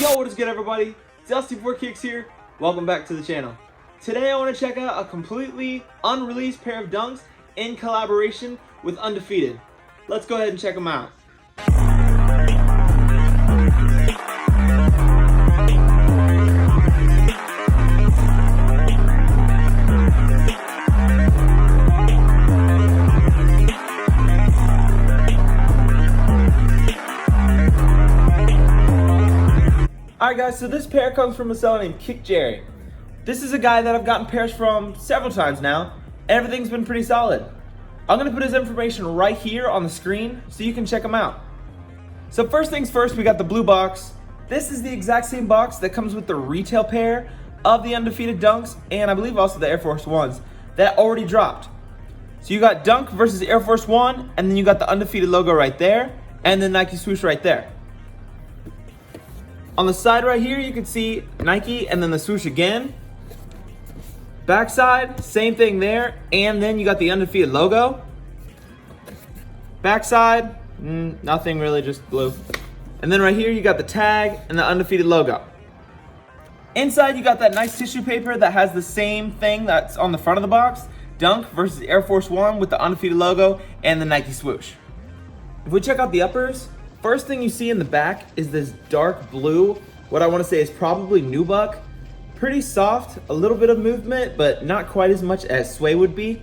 Yo, what is good, everybody? It's Undftd here. Welcome back to the channel. Today I want to check out a completely unreleased pair of dunks in collaboration with Undftd. Let's go ahead and check them out. Alright guys, so this pair comes from a seller named Kick Jerry. This is a guy that I've gotten pairs from several times now, and everything's been pretty solid. I'm going to put his information right here on the screen so you can check him out. So first things first, we got the blue box. This is the exact same box that comes with the retail pair of the Undftd dunks, and I believe also the Air Force Ones that already dropped. So you got Dunk versus Air Force One, and then you got the Undftd logo right there, and the Nike swoosh right there. On the side right here, you can see Nike and then the swoosh again. Backside, same thing there. And then you got the Undftd logo. Backside, nothing really, just blue. And then right here, you got the tag and the Undftd logo. Inside, you got that nice tissue paper that has the same thing that's on the front of the box. Dunk versus Air Force One with the Undftd logo and the Nike swoosh. If we check out the uppers, first thing you see in the back is this dark blue, what I want to say is probably nubuck. Pretty soft, a little bit of movement, but not quite as much as Sway would be.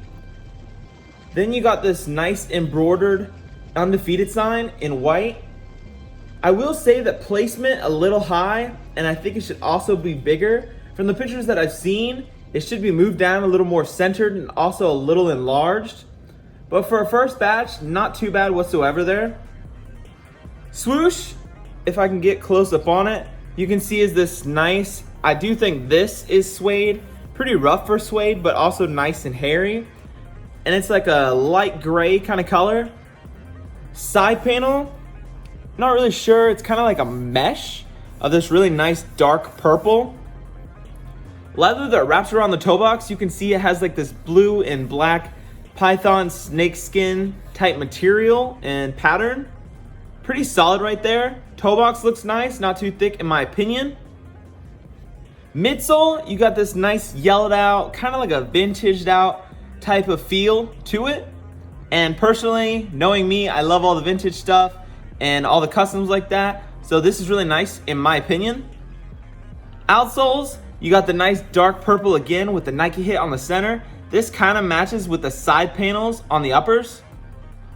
Then you got this nice embroidered Undftd sign in white. I will say that placement a little high, and I think it should also be bigger. From the pictures that I've seen, it should be moved down a little more centered and also a little enlarged. But for a first batch, not too bad whatsoever there. Swoosh, if I can get close up on it, you can see is this nice, I do think this is suede, pretty rough for suede, but also nice and hairy. And it's like a light gray kind of color. Side panel, not really sure, it's kind of like a mesh of this really nice dark purple. Leather that wraps around the toe box, you can see it has like this blue and black python snakeskin type material and pattern. Pretty solid right there. Toe box looks nice, not too thick in my opinion. Midsole, you got this nice yellowed out, kind of like a vintaged out type of feel to it. And personally, knowing me, I love all the vintage stuff and all the customs like that. So this is really nice in my opinion. Outsoles, you got the nice dark purple again with the Nike hit on the center. This kind of matches with the side panels on the uppers.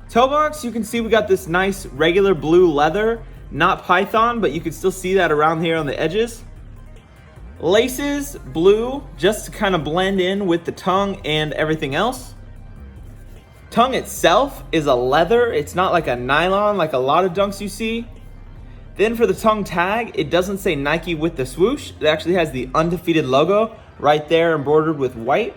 Toe box, you can see we got this nice regular blue leather, not python, but you can still see that around here on the edges. Laces, blue, just to kind of blend in with the tongue and everything else. Tongue itself is a leather, it's not like a nylon like a lot of dunks you see. Then for the tongue tag, it doesn't say Nike with the swoosh, it actually has the Undftd logo right there embroidered with white.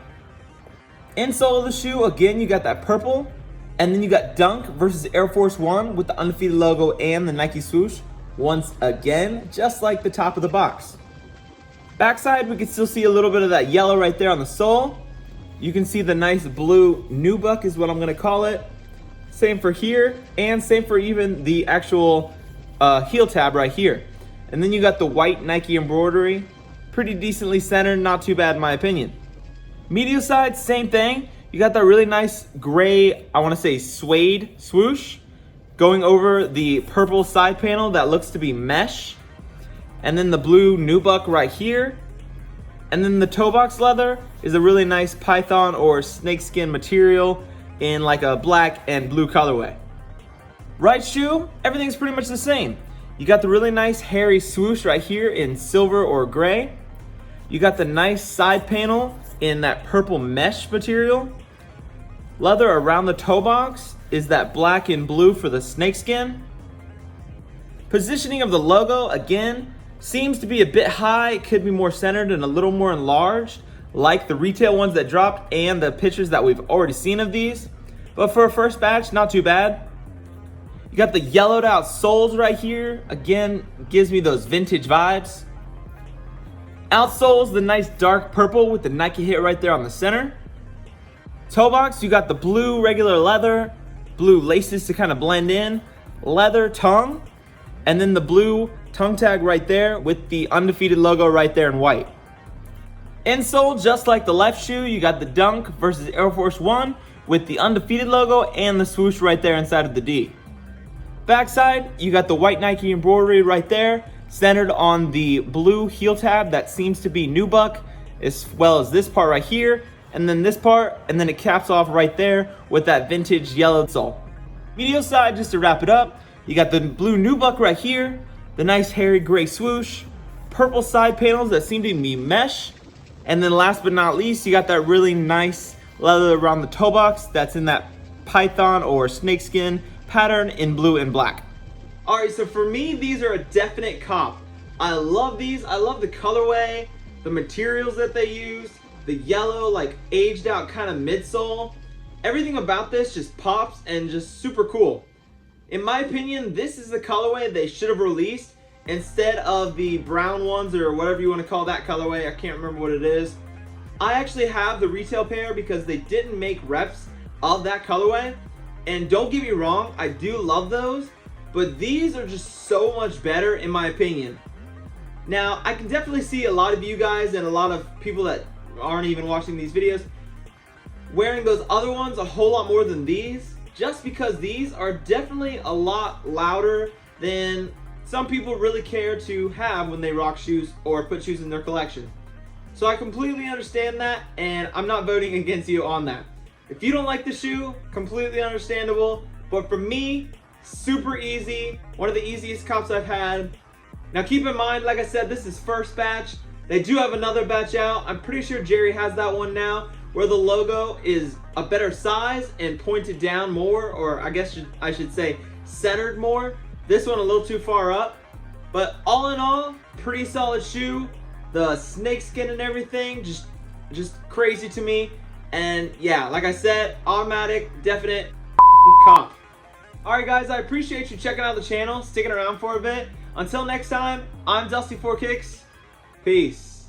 Insole of the shoe, again, you got that purple. And then you got Dunk versus Air Force One with the Undftd logo and the Nike swoosh. Once again, just like the top of the box. Backside, we can still see a little bit of that yellow right there on the sole. You can see the nice blue nubuck is what I'm gonna call it. Same for here, and same for even the actual heel tab right here. And then you got the white Nike embroidery. Pretty decently centered, not too bad in my opinion. Medial side, same thing. You got that really nice gray, I want to say suede swoosh going over the purple side panel that looks to be mesh. And then the blue nubuck right here. And then the toe box leather is a really nice python or snakeskin material in like a black and blue colorway. Right shoe, everything's pretty much the same. You got the really nice hairy swoosh right here in silver or gray. You got the nice side panel in that purple mesh material. Leather around the toe box is that black and blue for the snakeskin. Positioning of the logo, again, seems to be a bit high. It could be more centered and a little more enlarged, like the retail ones that dropped and the pictures that we've already seen of these. But for a first batch, not too bad. You got the yellowed out soles right here. Again, gives me those vintage vibes. Outsoles, the nice dark purple with the Nike hit right there on the center. Toe box, you got the blue regular leather, blue laces to kind of blend in, leather tongue, and then the blue tongue tag right there with the Undefeated logo right there in white. Insole, just like the left shoe, you got the Dunk versus Air Force One with the Undefeated logo and the swoosh right there inside of the D. Backside, you got the white Nike embroidery right there, centered on the blue heel tab that seems to be nubuck, as well as this part right here, and then this part, and then it caps off right there with that vintage yellow sole. Medial side, just to wrap it up, you got the blue nubuck right here, the nice hairy gray swoosh, purple side panels that seem to be mesh, and then last but not least, you got that really nice leather around the toe box that's in that python or snakeskin pattern in blue and black. Alright, so for me, these are a definite cop. I love these. I love the colorway, the materials that they use, the yellow, like aged out kind of midsole. Everything about this just pops and just super cool. In my opinion, this is the colorway they should have released instead of the brown ones or whatever you want to call that colorway. I can't remember what it is. I actually have the retail pair because they didn't make reps of that colorway. And don't get me wrong, I do love those, but these are just so much better in my opinion. Now, I can definitely see a lot of you guys and a lot of people that aren't even watching these videos wearing those other ones a whole lot more than these, just because these are definitely a lot louder than some people really care to have when they rock shoes or put shoes in their collection. So I completely understand that, and I'm not voting against you on that. If you don't like the shoe, completely understandable, but for me, super easy, one of the easiest cops I've had. Now keep in mind, like I said, this is first batch. They do have another batch out. I'm pretty sure Jerry has that one now, where the logo is a better size and pointed down more, or I guess I should say centered more. This one a little too far up, but all in all, pretty solid shoe. The snakeskin and everything, just crazy to me. And yeah, like I said, automatic, definite cop. Alright guys, I appreciate you checking out the channel, sticking around for a bit. Until next time, I'm Dusty4Kicks. Peace.